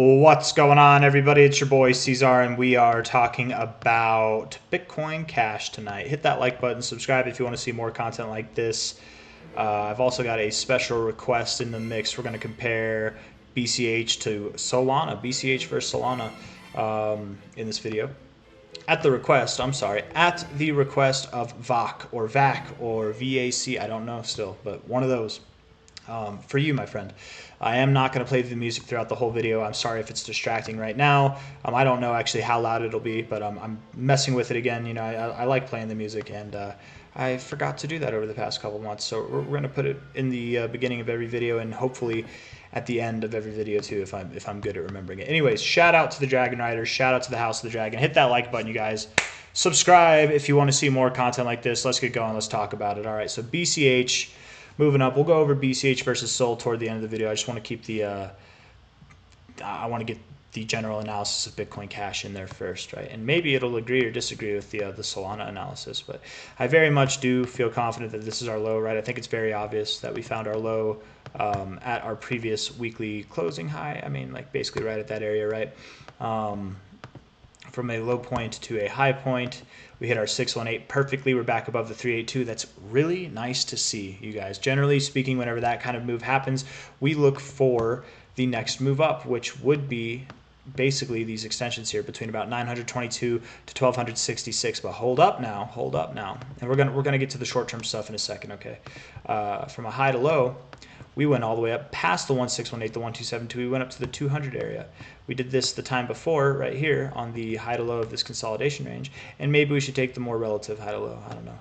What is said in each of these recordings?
What's going on, everybody? It's your boy C-Zar, and we are talking about Bitcoin Cash tonight. Hit that like button, subscribe if you want to see more content like this. I've also got a special request in the mix. We're going to compare BCH to Solana, BCH versus Solana in this video. At the request of VAC or VAC, I don't know still, but one of those. For you, my friend. I am not going to play the music throughout the whole video. I'm sorry if it's distracting right now. I don't know actually how loud it'll be, but I'm messing with it again. You know, I like playing the music, and I forgot to do that over the past couple months. So we're going to put it in the beginning of every video, and hopefully at the end of every video too, if I'm good at remembering it. Anyways, shout out to the Dragon Riders. Shout out to the House of the Dragon. Hit that like button, you guys. Subscribe if you want to see more content like this. Let's get going. Let's talk about it. All right, so BCH. Moving up, we'll go over BCH versus Sol toward the end of the video. I just want to keep the, I want to get the general analysis of Bitcoin Cash in there first, right? And maybe it'll agree or disagree with the Solana analysis, but I very much do feel confident that this is our low, right? I think it's very obvious that we found our low at our previous weekly closing high. I mean, like basically right at that area, right? From a low point to a high point, we hit our 618 perfectly. We're back above the 382. That's really nice to see, you guys. Generally speaking, whenever that kind of move happens, we look for the next move up, which would be basically these extensions here between about 922 to 1266. But hold up now, and we're gonna get to the short-term stuff in a second, okay? From a high to low, we went all the way up past the 1618, the 1272. We went up to the 200 area. We did this the time before right here on the high to low of this consolidation range, and maybe we should take the more relative high to low. I don't know.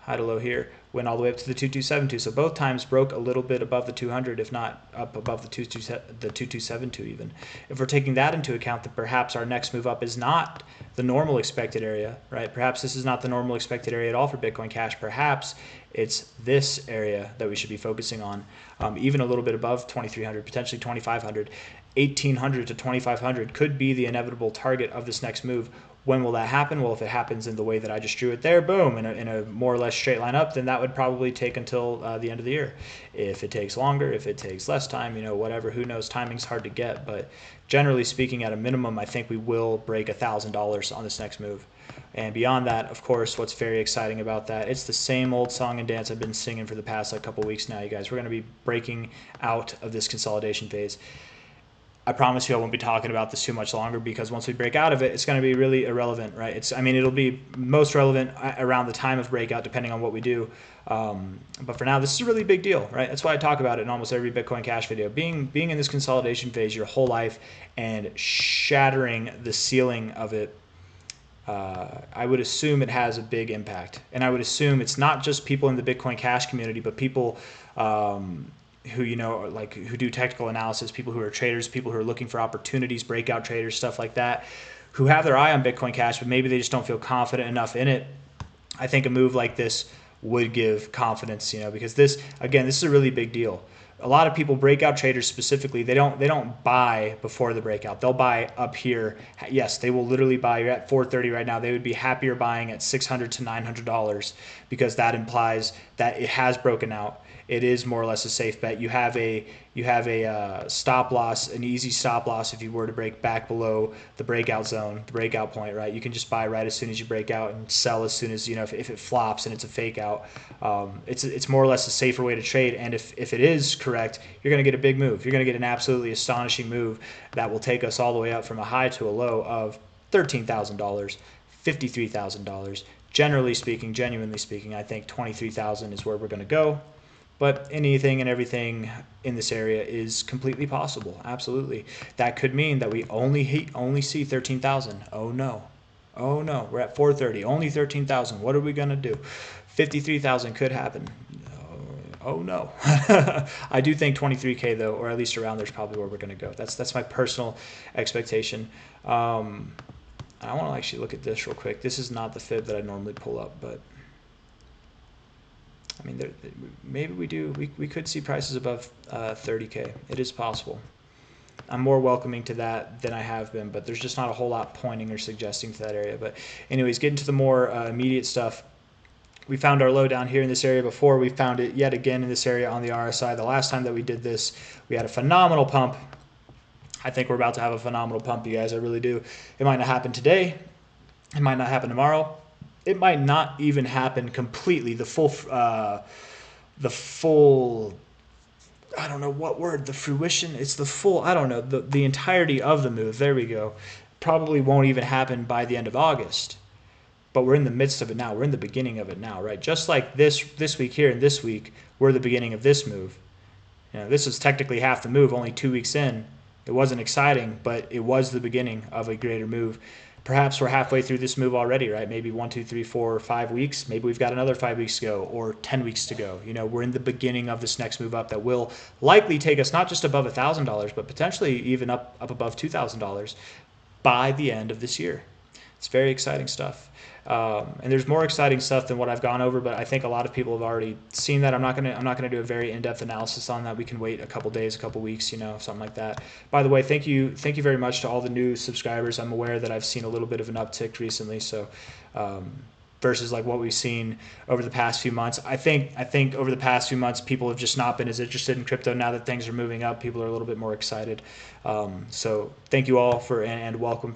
High to low here went all the way up to the 2272. So both times broke a little bit above the 200, if not up above the 2272 even. If we're taking that into account, that perhaps our next move up is not the normal expected area, right? Perhaps this is not the normal expected area at all for Bitcoin Cash. Perhaps it's this area that we should be focusing on, even a little bit above 2300, potentially 2500. 1800 to 2500 could be the inevitable target of this next move. When will that happen? Well, if it happens in the way that I just drew it there, boom, in a more or less straight line up, then that would probably take until the end of the year. If it takes longer, if it takes less time, you know, whatever, who knows, timing's hard to get, but generally speaking, at a minimum, I think we will break $1,000 on this next move. And beyond that, of course, what's very exciting about that, it's the same old song and dance I've been singing for the past couple weeks now, you guys. We're going to be breaking out of this consolidation phase. I promise you I won't be talking about this too much longer, because once we break out of it, it's going to be really irrelevant, right? I mean, it'll be most relevant around the time of breakout, depending on what we do. But for now, this is a really big deal, right? That's why I talk about it in almost every Bitcoin Cash video. Being in this consolidation phase your whole life and shattering the ceiling of it, I would assume it has a big impact. And I would assume it's not just people in the Bitcoin Cash community, but people who, you know, like who do technical analysis, people who are traders, people who are looking for opportunities, breakout traders, stuff like that, who have their eye on Bitcoin Cash, but maybe they just don't feel confident enough in it. I think a move like this would give confidence, you know, because this, again, this is a really big deal. A lot of people, breakout traders specifically, they don't buy before the breakout. They'll buy up here. Yes, they will literally buy. You're at 430 right now. They would be happier buying at $600 to $900, because that implies that it has broken out. It is more or less a safe bet. You have a stop loss, an easy stop loss if you were to break back below the breakout zone, the breakout point, right? You can just buy right as soon as you break out and sell as soon as, you know, if it flops and it's a fake out. It's more or less a safer way to trade. And if it is correct, you're going to get a big move. You're going to get an absolutely astonishing move that will take us all the way up from a high to a low of $13,000, $53,000. Generally speaking, genuinely speaking, I think 23,000 is where we're going to go. But anything and everything in this area is completely possible. Absolutely. That could mean that we only see 13,000. Oh no. Oh no. We're at 430. Only 13,000. What are we going to do? 53,000 could happen. Oh no. I do think 23K though, or at least around there's probably where we're going to go. That's my personal expectation. I want to actually look at this real quick. This is not the fib that I normally pull up, but I mean, maybe we do. We could see prices above 30K. It is possible. I'm more welcoming to that than I have been, but there's just not a whole lot pointing or suggesting to that area. But anyways, getting to the more immediate stuff, we found our low down here in this area before. We found it yet again in this area on the RSI. The last time that we did this, we had a phenomenal pump I think we're about to have a phenomenal pump, you guys. I really do. It might not happen today. It might not happen tomorrow. It might not even happen completely. The full. I don't know what word. The fruition. It's the full. I don't know. The entirety of the move. There we go. Probably won't even happen by the end of August. But we're in the midst of it now. We're in the beginning of it now, right? Just like this week here and this week, we're the beginning of this move. You know, this is technically half the move, only 2 weeks in. It wasn't exciting, but it was the beginning of a greater move. Perhaps we're halfway through this move already, right? Maybe 1, 2, 3, 4, 5 weeks. Maybe we've got another 5 weeks to go or 10 weeks to go. You know, we're in the beginning of this next move up that will likely take us not just above $1,000, but potentially even up above $2,000 by the end of this year. It's very exciting stuff. And there's more exciting stuff than what I've gone over, but I think a lot of people have already seen that. I'm not gonna do a very in-depth analysis on that. We can wait a couple days, a couple weeks, you know, something like that. By the way, thank you very much to all the new subscribers. I'm aware that I've seen a little bit of an uptick recently, so versus like what we've seen over the past few months. I think over the past few months, people have just not been as interested in crypto. Now that things are moving up, people are a little bit more excited. So thank you all for and welcome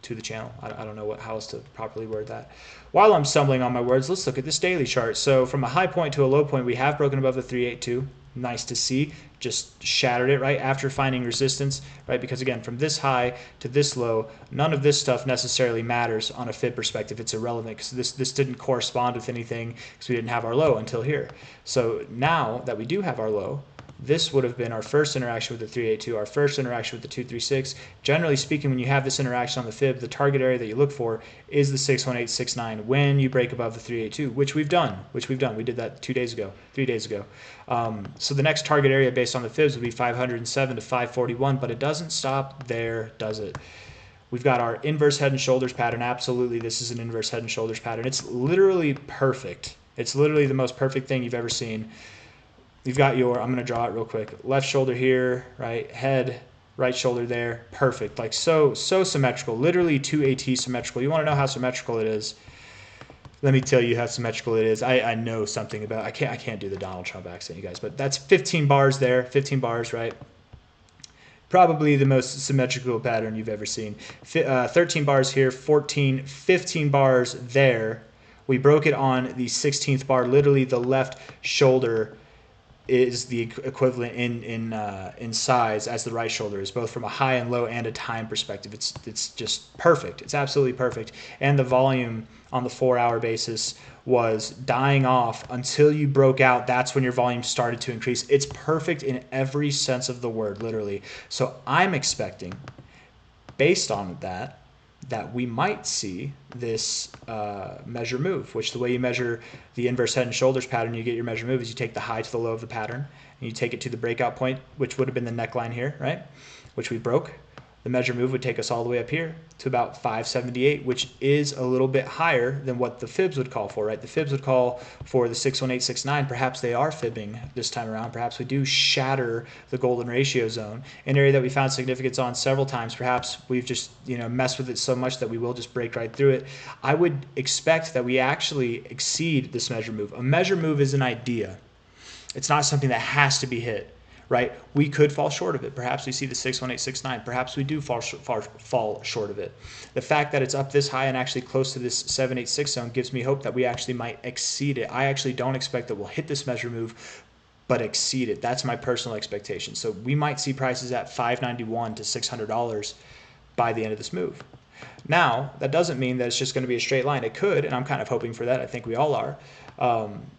to the channel. I don't know how else to properly word that. While I'm stumbling on my words, let's look at this daily chart. So from a high point to a low point, we have broken above the 382. Nice to see. Just shattered it right after finding resistance, right? Because again, from this high to this low, none of this stuff necessarily matters on a fib perspective. It's irrelevant because this didn't correspond with anything because we didn't have our low until here. So now that we do have our low, this would have been our first interaction with the 382, our first interaction with the 236. Generally speaking, when you have this interaction on the fib, the target area that you look for is the 61869 when you break above the 382, which we've done. We did that 3 days ago. So the next target area based on the fibs would be 507 to 541, but it doesn't stop there, does it? We've got our inverse head and shoulders pattern. Absolutely, this is an inverse head and shoulders pattern. It's literally perfect. It's literally the most perfect thing you've ever seen. You've got I'm going to draw it real quick. Left shoulder here, right? Head, right shoulder there. Perfect. Like so symmetrical. Literally 2AT symmetrical. You want to know how symmetrical it is? Let me tell you how symmetrical it is. I know something about I can't do the Donald Trump accent, you guys, but that's 15 bars there. 15 bars, right? Probably the most symmetrical pattern you've ever seen. 13 bars here, 14, 15 bars there. We broke it on the 16th bar. Literally the left shoulder is the equivalent in size as the right shoulder is, both from a high and low and a time perspective. It's just perfect. It's absolutely perfect. And the volume on the 4-hour basis was dying off until you broke out. That's when your volume started to increase. It's perfect in every sense of the word, literally. So I'm expecting, based on that we might see this measure move, which the way you measure the inverse head and shoulders pattern, you get your measure move is you take the high to the low of the pattern and you take it to the breakout point, which would have been the neckline here, right? Which we broke. The measure move would take us all the way up here to about 578, which is a little bit higher than what the fibs would call for, right? The fibs would call for the 61869. Perhaps they are fibbing this time around. Perhaps we do shatter the golden ratio zone, an area that we found significance on several times. Perhaps we've just messed with it so much that we will just break right through it. I would expect that we actually exceed this measure move. A measure move is an idea. It's not something that has to be hit. Right? We could fall short of it. Perhaps we see the 61869. Perhaps we do fall short of it. The fact that it's up this high and actually close to this 786 zone gives me hope that we actually might exceed it. I actually don't expect that we'll hit this measure move, but exceed it. That's my personal expectation. So we might see prices at $591 to $600 by the end of this move. Now, that doesn't mean that it's just going to be a straight line. It could, and I'm kind of hoping for that. I think we all are.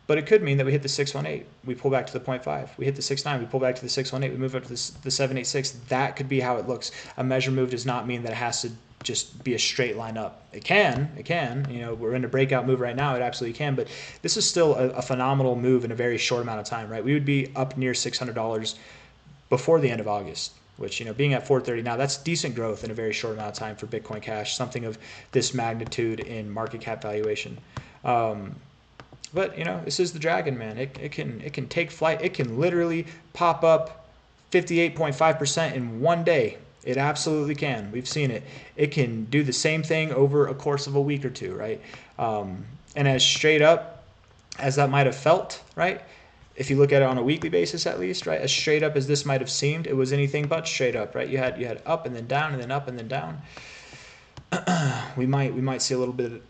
But it could mean that we hit the 618, we pull back to the 0.5. We hit the 69, we pull back to the 618, we move up to the 786. That could be how it looks. A measure move does not mean that it has to just be a straight line up. It can. We're in a breakout move right now. It absolutely can. But this is still a phenomenal move in a very short amount of time, right? We would be up near $600 before the end of August. Which, being at 430 now, that's decent growth in a very short amount of time for Bitcoin Cash, something of this magnitude in market cap valuation. But this is the dragon, man. It can take flight. It can literally pop up 58.5% in one day. It absolutely can. We've seen it. It can do the same thing over a course of a week or two, right? And as straight up as that might have felt, right? if you look at it on a weekly basis, at least, right, as straight up as this might have seemed, it was anything but straight up, right? You had up and then down and then up and then down. We might see a little bit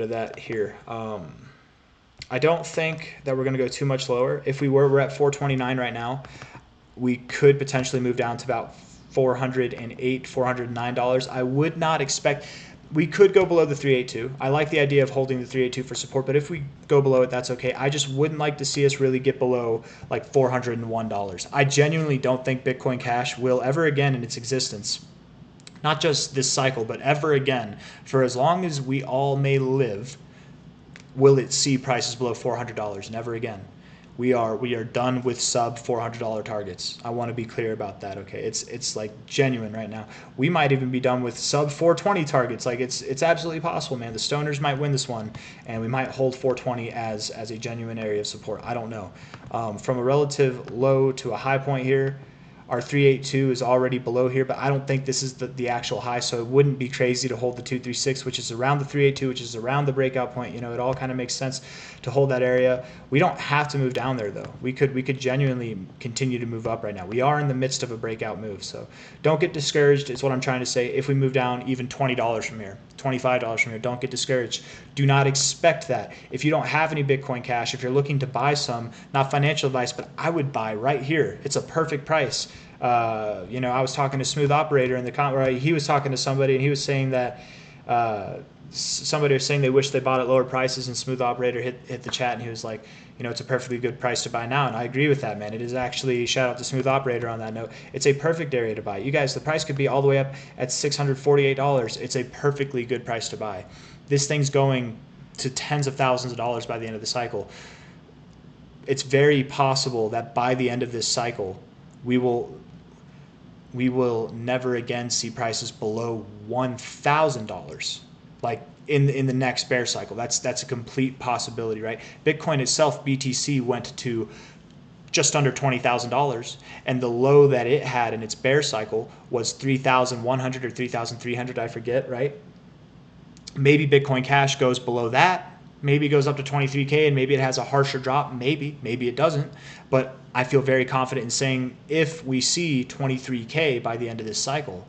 of that here. I don't think that we're going to go too much lower. If we're at 429 right now, we could potentially move down to about $408, $409. I would not expect. We could go below the 382. I like the idea of holding the 382 for support, but if we go below it, that's okay. I just wouldn't like to see us really get below like $401. I genuinely don't think Bitcoin Cash will ever again in its existence, not just this cycle, but ever again, for as long as we all may live, will it see prices below $400. Never again. We are done with sub $400 targets. I want to be clear about that. Okay, it's like genuine right now. We might even be done with sub 420 targets. Like it's absolutely possible, man. The stoners might win this one, and we might hold 420 as a genuine area of support. I don't know. From a relative low to a high point here, our 382 is already below here, but I don't think this is the actual high, so it wouldn't be crazy to hold the 236, which is around the 382, which is around the breakout point. You know, it all kind of makes sense to hold that area. We don't have to move down there, though. We could genuinely continue to move up right now. We are in the midst of a breakout move, so don't get discouraged is what I'm trying to say. If we move down even $20 from here, $25 from here, don't get discouraged. Do not expect that. If you don't have any Bitcoin Cash, if you're looking to buy some, not financial advice, but I would buy right here. It's a perfect price. You know, I was talking to Smooth Operator in the comment, he was talking to somebody and he was saying that somebody was saying they wish they bought at lower prices, and Smooth Operator hit the chat and he was like, you know, it's a perfectly good price to buy now. And I agree with that, man. It is actually, shout out to Smooth Operator on that note. It's a perfect area to buy. You guys, the price could be all the way up at $648. It's a perfectly good price to buy. This thing's going to tens of thousands of dollars by the end of the cycle. It's very possible that by the end of this cycle, we will never again see prices below $1,000, like in the next bear cycle. That's a complete possibility, right? Bitcoin itself, BTC, went to just under $20,000, and the low that it had in its bear cycle was 3,100 or 3,300, I forget, right? Maybe Bitcoin Cash goes below that. Maybe it goes up to 23K, and maybe it has a harsher drop. Maybe it doesn't. But I feel very confident in saying if we see 23K by the end of this cycle,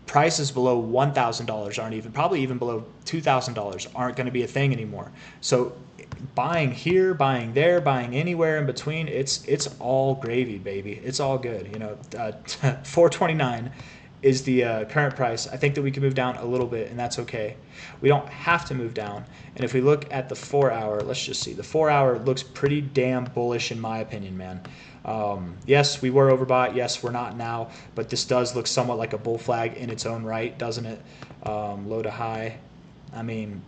prices below $1,000 aren't even, probably even below $2,000 aren't going to be a thing anymore. So buying here, buying there, buying anywhere in between, it's all gravy, baby. It's all good. You know, 429 is the current price. I think that we can move down a little bit, and that's okay. We don't have to move down. And if we look at the 4 hour, let's just see. The 4 hour looks pretty damn bullish in my opinion, man. Yes, we were overbought. Yes, we're not now. But this does look somewhat like a bull flag in its own right, doesn't it? Low to high. I mean,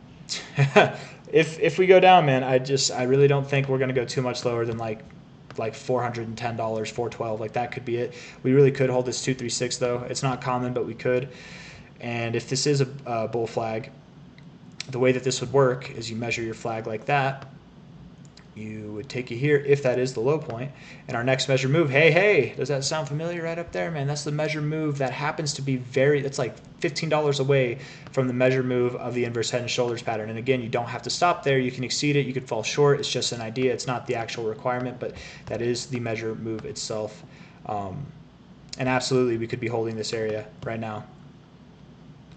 if we go down, man, I really don't think we're going to go too much lower than like $410, $412, like that could be it. We really could hold this 236 though. It's not common, but we could. And if this is a bull flag, the way that this would work is you measure your flag like that. You would take it here if that is the low point, and our next measure move, hey, does that sound familiar right up there, man? That's the measure move that happens to be that's like $15 away from the measure move of the inverse head and shoulders pattern. And again, you don't have to stop there. You can exceed it. You could fall short. It's just an idea. It's not the actual requirement, but that is the measure move itself. And absolutely, we could be holding this area right now.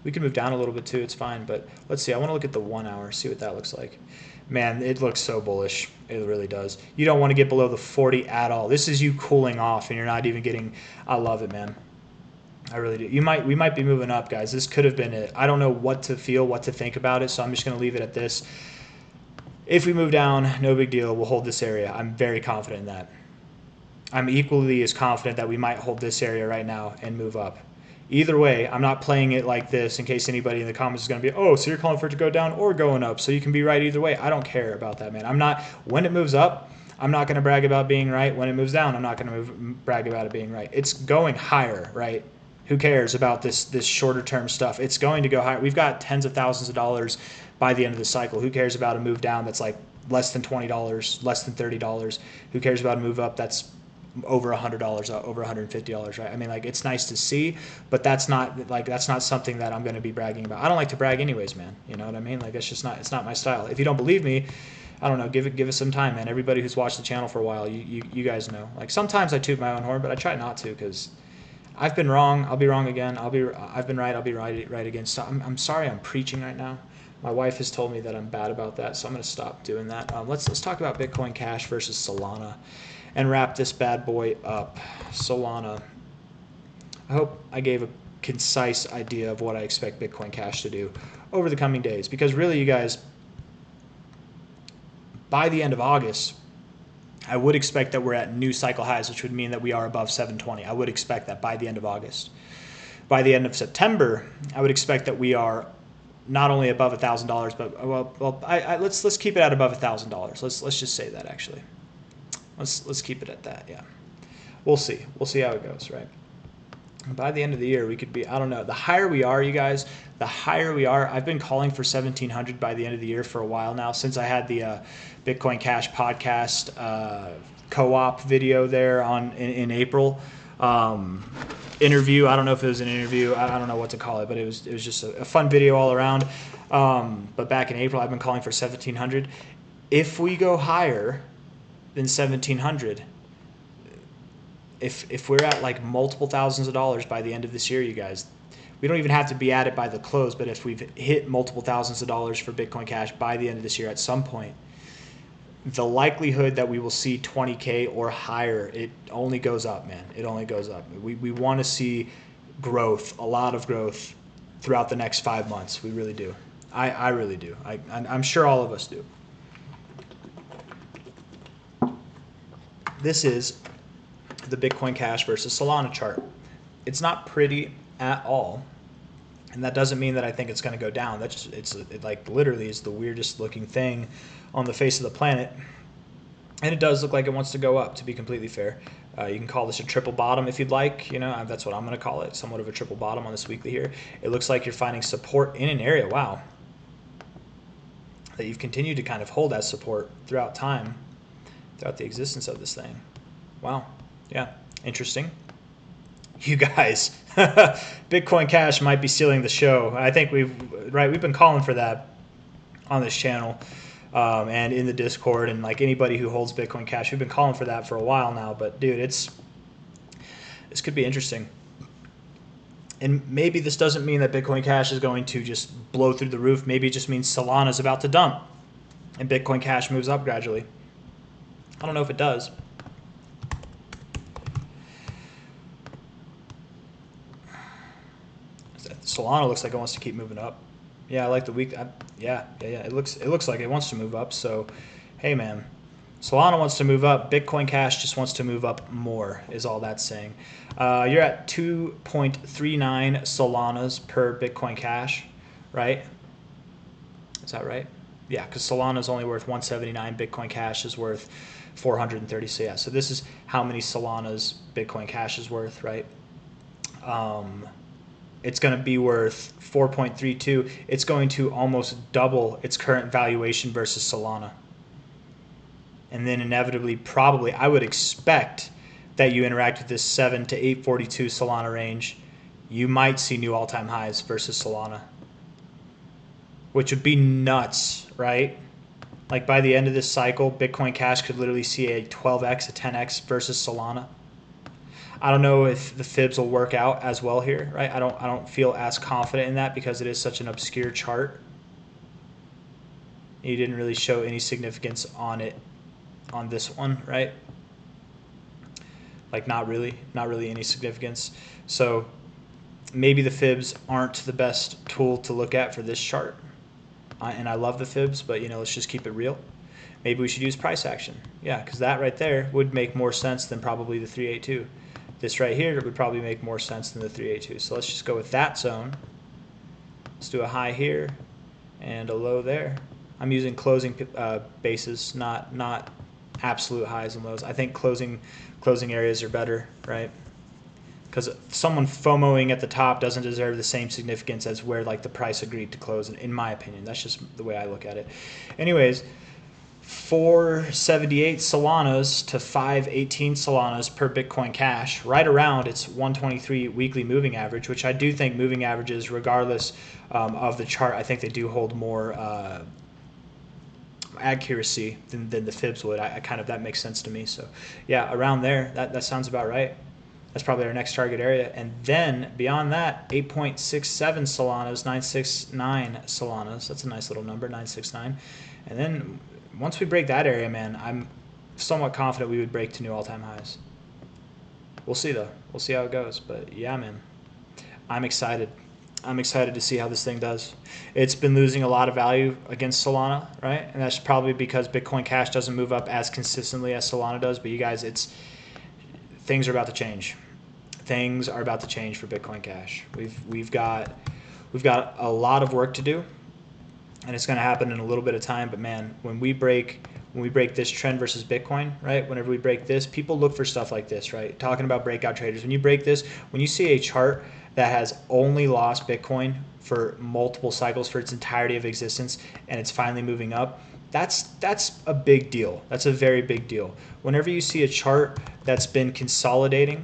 We can move down a little bit too. It's fine, but let's see. I want to look at the 1 hour, see what that looks like. Man, it looks so bullish. It really does. You don't want to get below the 40 at all. This is you cooling off, and you're not even getting. I love it, man. I really do. We might be moving up, guys. This could have been it. I don't know what to feel, what to think about it, so I'm just going to leave it at this. If we move down, no big deal. We'll hold this area. I'm very confident in that. I'm equally as confident that we might hold this area right now and move up. Either way, I'm not playing it like this in case anybody in the comments is going to be, oh, so you're calling for it to go down or going up, so you can be right either way. I don't care about that, man. When it moves up, I'm not going to brag about being right. When it moves down, I'm not going to brag about it being right. It's going higher, right? Who cares about this shorter term stuff? It's going to go higher. We've got tens of thousands of dollars by the end of the cycle. Who cares about a move down that's like less than $20, less than $30? Who cares about a move up that's over $100, over $150, right? I mean, like, it's nice to see, but that's not something that I'm going to be bragging about. I don't like to brag anyways, man. You know what I mean? Like, it's not my style. If you don't believe me, I don't know, give it some time, man. Everybody who's watched the channel for a while, you guys know. Like sometimes I toot my own horn, but I try not to because I've been wrong. I'll be wrong again. I've been right. I'll be right again. So I'm sorry. I'm preaching right now. My wife has told me that I'm bad about that, so I'm going to stop doing that. Let's talk about Bitcoin Cash versus Solana, and wrap this bad boy up. Solana. I hope I gave a concise idea of what I expect Bitcoin Cash to do over the coming days, because really, you guys, by the end of August, I would expect that we're at new cycle highs, which would mean that we are above 720. I would expect that by the end of August. By the end of September, I would expect that we are not only above $1,000, but let's keep it at above $1,000. Let's just say that actually. Let's keep it at that. Yeah, we'll see. We'll see how it goes, right? By the end of the year, we could be, I don't know, the higher we are, you guys, the higher we are. I've been calling for 1,700 by the end of the year for a while now, since I had the Bitcoin Cash podcast co-op video there in April. Interview, I don't know if it was an interview, I don't know what to call it, but it was just a fun video all around. But back in April, I've been calling for 1,700. If we go higher than 1,700, if we're at like multiple thousands of dollars by the end of this year, you guys, we don't even have to be at it by the close, but if we've hit multiple thousands of dollars for Bitcoin Cash by the end of this year at some point, the likelihood that we will see 20K or higher, it only goes up, man. It only goes up. We want to see growth, a lot of growth throughout the next 5 months. We really do. I really do. I'm sure all of us do. This is the Bitcoin Cash versus Solana chart. It's not pretty at all, and that doesn't mean that I think it's going to go down. It like literally is the weirdest looking thing on the face of the planet, and it does look like it wants to go up, to be completely fair. You can call this a triple bottom if you'd like. You know, that's what I'm going to call it, somewhat of a triple bottom on this weekly here. It looks like you're finding support in an area, wow, that you've continued to kind of hold as support throughout time, throughout the existence of this thing. Wow. Yeah, interesting. You guys, Bitcoin Cash might be stealing the show. I think we've been calling for that on this channel and in the Discord, and like anybody who holds Bitcoin Cash, we've been calling for that for a while now. But dude, this could be interesting. And maybe this doesn't mean that Bitcoin Cash is going to just blow through the roof. Maybe it just means Solana is about to dump and Bitcoin Cash moves up gradually. I don't know if it does. Solana looks like it wants to keep moving up. Yeah, I like the week. Yeah. It looks like it wants to move up. So, hey, man, Solana wants to move up. Bitcoin Cash just wants to move up more, is all that's saying. You're at 2.39 Solanas per Bitcoin Cash, right? Is that right? Yeah, because Solana is only worth 179. Bitcoin Cash is worth 430. So yeah, so this is how many Solanas Bitcoin Cash is worth, right? It's going to be worth 4.32. It's going to almost double its current valuation versus Solana. And then inevitably, probably, I would expect that you interact with this 7 to 842 Solana range. You might see new all-time highs versus Solana, which would be nuts, right? Like by the end of this cycle, Bitcoin Cash could literally see a 12x, a 10x versus Solana. I don't know if the fibs will work out as well here, right? I don't feel as confident in that because it is such an obscure chart. You didn't really show any significance on it on this one, right? Like not really any significance. So maybe the fibs aren't the best tool to look at for this chart. And I love the fibs, but you know, let's just keep it real. Maybe we should use price action. Yeah, because that right there would make more sense than probably the 382. This right here would probably make more sense than the 382. So let's just go with that zone. Let's do a high here and a low there. I'm using closing bases, not absolute highs and lows. I think closing areas are better, right? Because someone FOMOing at the top doesn't deserve the same significance as where like the price agreed to close, in my opinion. That's just the way I look at it. Anyways, 478 Solanas to 518 Solanas per Bitcoin Cash, right around its 123 weekly moving average, which I do think moving averages, regardless of the chart, I think they do hold more accuracy than the fibs would. I kind of, that makes sense to me. So yeah, around there, that sounds about right. That's probably our next target area. And then beyond that, 8.67 Solanas, 969 Solanas. That's a nice little number, 969. And then once we break that area, man, I'm somewhat confident we would break to new all-time highs. We'll see, though. We'll see how it goes. But yeah, man, I'm excited. I'm excited to see how this thing does. It's been losing a lot of value against Solana, right? And that's probably because Bitcoin Cash doesn't move up as consistently as Solana does. But you guys, things are about to change. Things are about to change for Bitcoin Cash. We've got a lot of work to do, and it's going to happen in a little bit of time. But man, when we break this trend versus Bitcoin, right? Whenever we break this, people look for stuff like this, right? Talking about breakout traders. When you break this, when you see a chart that has only lost Bitcoin for multiple cycles for its entirety of existence, and it's finally moving up, that's a big deal. That's a very big deal. Whenever you see a chart that's been consolidating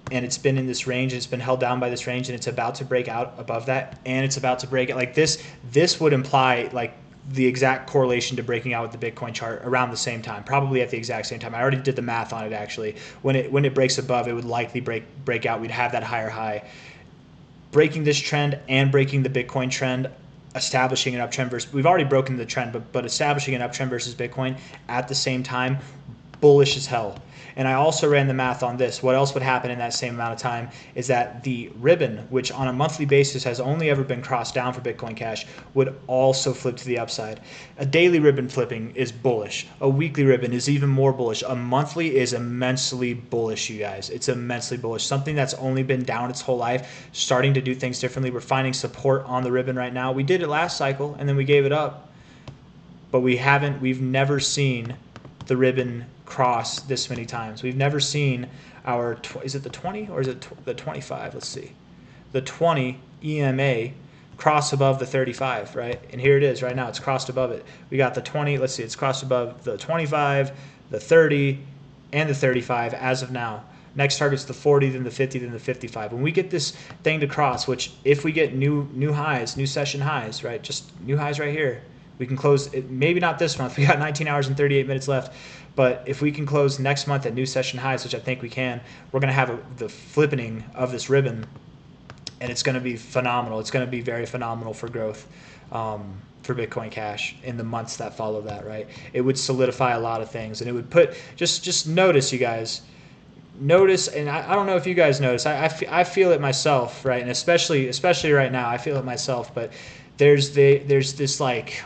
and it's been in this range, and it's been held down by this range, and it's about to break out above that, and it's about to break it like this would imply like the exact correlation to breaking out with the Bitcoin chart around the same time, probably at the exact same time. I already did the math on it actually. When it breaks above, it would likely break out. We'd have that higher high. Breaking this trend and breaking the Bitcoin trend, establishing an uptrend versus, we've already broken the trend, but establishing an uptrend versus Bitcoin at the same time, bullish as hell. And I also ran the math on this. What else would happen in that same amount of time is that the ribbon, which on a monthly basis has only ever been crossed down for Bitcoin Cash, would also flip to the upside. A daily ribbon flipping is bullish. A weekly ribbon is even more bullish. A monthly is immensely bullish, you guys. It's immensely bullish. Something that's only been down its whole life, starting to do things differently. We're finding support on the ribbon right now. We did it last cycle, and then we gave it up. But we've never seen the ribbon cross this many times. We've never seen our, is it the 20 or is it the 25? Let's see. The 20 EMA cross above the 35, right? And here it is right now. It's crossed above it. We got the 20. Let's see. It's crossed above the 25, the 30, and the 35 as of now. Next target's the 40, then the 50, then the 55. When we get this thing to cross, which if we get new highs, new session highs, right? Just new highs right here. We can close it, maybe not this month. We got 19 hours and 38 minutes left. But if we can close next month at new session highs, which I think we can, we're going to have the flipping of this ribbon, and it's going to be phenomenal. It's going to be very phenomenal for growth for Bitcoin Cash in the months that follow that, right? It would solidify a lot of things, and it would put, just notice, you guys, notice, and I don't know if you guys notice, I feel it myself, right? And especially right now, I feel it myself, but there's this like,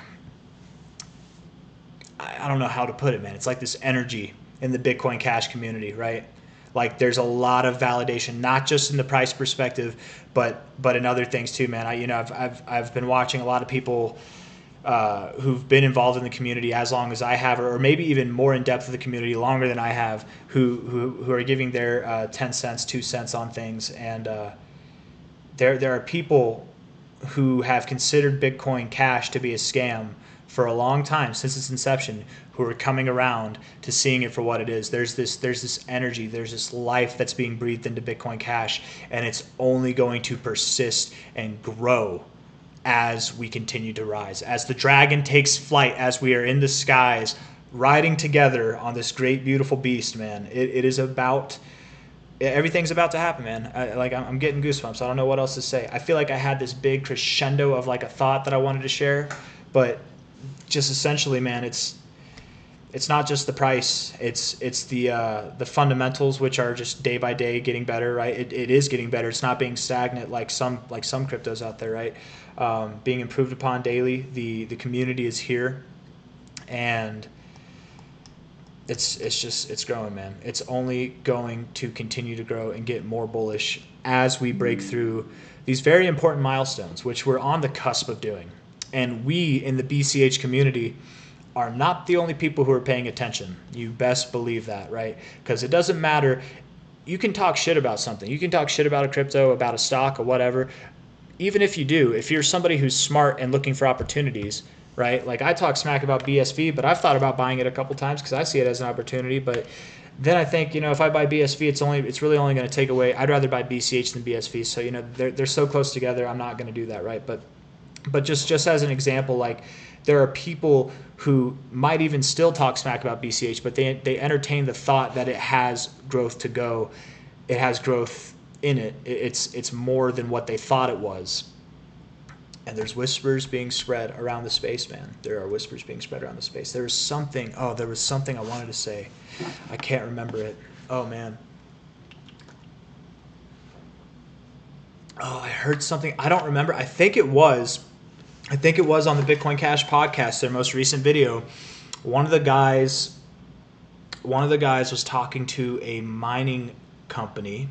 I don't know how to put it, man. It's like this energy in the Bitcoin Cash community, right? Like there's a lot of validation, not just in the price perspective, but in other things too, man. I've been watching a lot of people who've been involved in the community as long as I have, or maybe even more in depth of the community longer than I have, who are giving their 10 cents, 2 cents on things, and there are people who have considered Bitcoin Cash to be a scam for a long time, since its inception, who are coming around to seeing it for what it is. There's this energy, there's this life that's being breathed into Bitcoin Cash, and it's only going to persist and grow as we continue to rise. As the dragon takes flight, as we are in the skies, riding together on this great, beautiful beast, man. It is about, everything's about to happen, man. I'm getting goosebumps. I don't know what else to say. I feel like I had this big crescendo of like a thought that I wanted to share, but just essentially, man, it's not just the price. It's the fundamentals, which are just day by day getting better, right? It is getting better. It's not being stagnant like some cryptos out there, right? Being improved upon daily. The community is here, and it's growing, man. It's only going to continue to grow and get more bullish as we break through these very important milestones, which we're on the cusp of doing. And we in the BCH community are not the only people who are paying attention. You best believe that, right? Because it doesn't matter. You can talk shit about something. You can talk shit about a crypto, about a stock, or whatever. Even if you do, if you're somebody who's smart and looking for opportunities, right? Like I talk smack about BSV, but I've thought about buying it a couple times because I see it as an opportunity. But then I think, if I buy BSV, it's really only going to take away. I'd rather buy BCH than BSV. So they're so close together. I'm not going to do that, right? But just as an example, like there are people who might even still talk smack about BCH, but they entertain the thought that it has growth to go. It has growth in it. It's more than what they thought it was. And there's whispers being spread around the space, man. There are whispers being spread around the space. There was something I wanted to say. I can't remember it. Oh, man. Oh, I heard something. I don't remember. I think it was on the Bitcoin Cash podcast, their most recent video. One of the guys was talking to a mining company.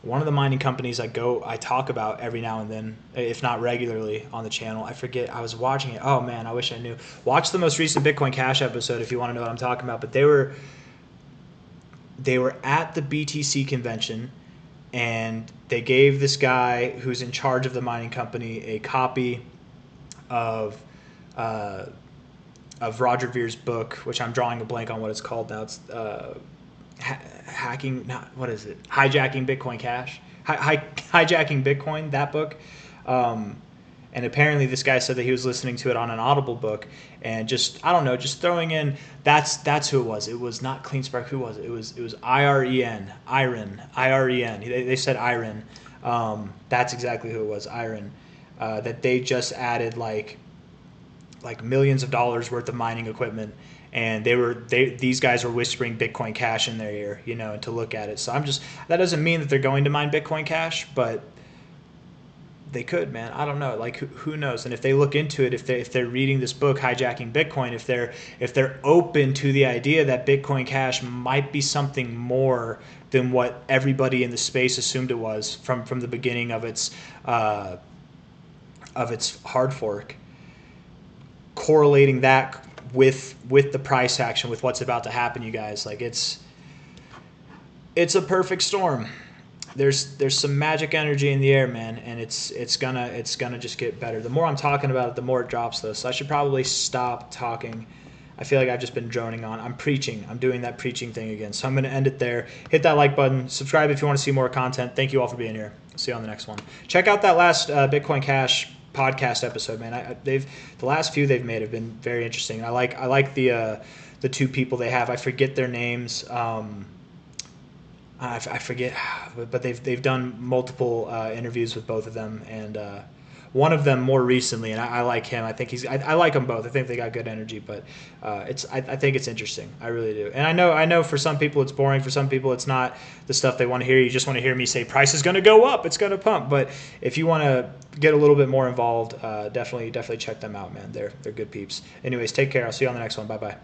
One of the mining companies I talk about every now and then, if not regularly on the channel. I forget. I was watching it. Oh man, I wish I knew. Watch the most recent Bitcoin Cash episode if you want to know what I'm talking about. But they were at the BTC convention, and they gave this guy who's in charge of the mining company a copy of Roger Vere's book, which I'm drawing a blank on what it's called now. It's hijacking Bitcoin Cash, hijacking Bitcoin, that book. And apparently this guy said that he was listening to it on an Audible book, and just throwing in that's who it was. It was not CleanSpark. Who was it? It was IREN. They said IREN. That's exactly who it was. IREN. That they just added like millions of dollars worth of mining equipment, and these guys were whispering Bitcoin Cash in their ear, and to look at it. So that doesn't mean that they're going to mine Bitcoin Cash, but they could, man. I don't know. Like who knows? And if they look into it, if they're reading this book, Hijacking Bitcoin, if they're open to the idea that Bitcoin Cash might be something more than what everybody in the space assumed it was from the beginning of its hard fork, correlating that with the price action, with what's about to happen, you guys, like it's a perfect storm. There's some magic energy in the air, man, and it's gonna just get better. The more I'm talking about it, the more it drops, though. So I should probably stop talking. I feel like I've just been droning on. I'm preaching. I'm doing that preaching thing again. So I'm going to end it there. Hit that like button. Subscribe if you want to see more content. Thank you all for being here. See you on the next one. Check out that last Bitcoin Cash podcast episode, man. The last few they've made have been very interesting. I like the two people they have. I forget their names. I forget, but they've done multiple interviews with both of them, and one of them more recently, and I like him. I think I like them both. I think they got good energy, but I think it's interesting. I really do. And I know for some people it's boring. For some people it's not the stuff they want to hear. You just want to hear me say price is going to go up, it's going to pump. But if you want to get a little bit more involved, definitely check them out, man. They're good peeps. Anyways, take care. I'll see you on the next one. Bye bye.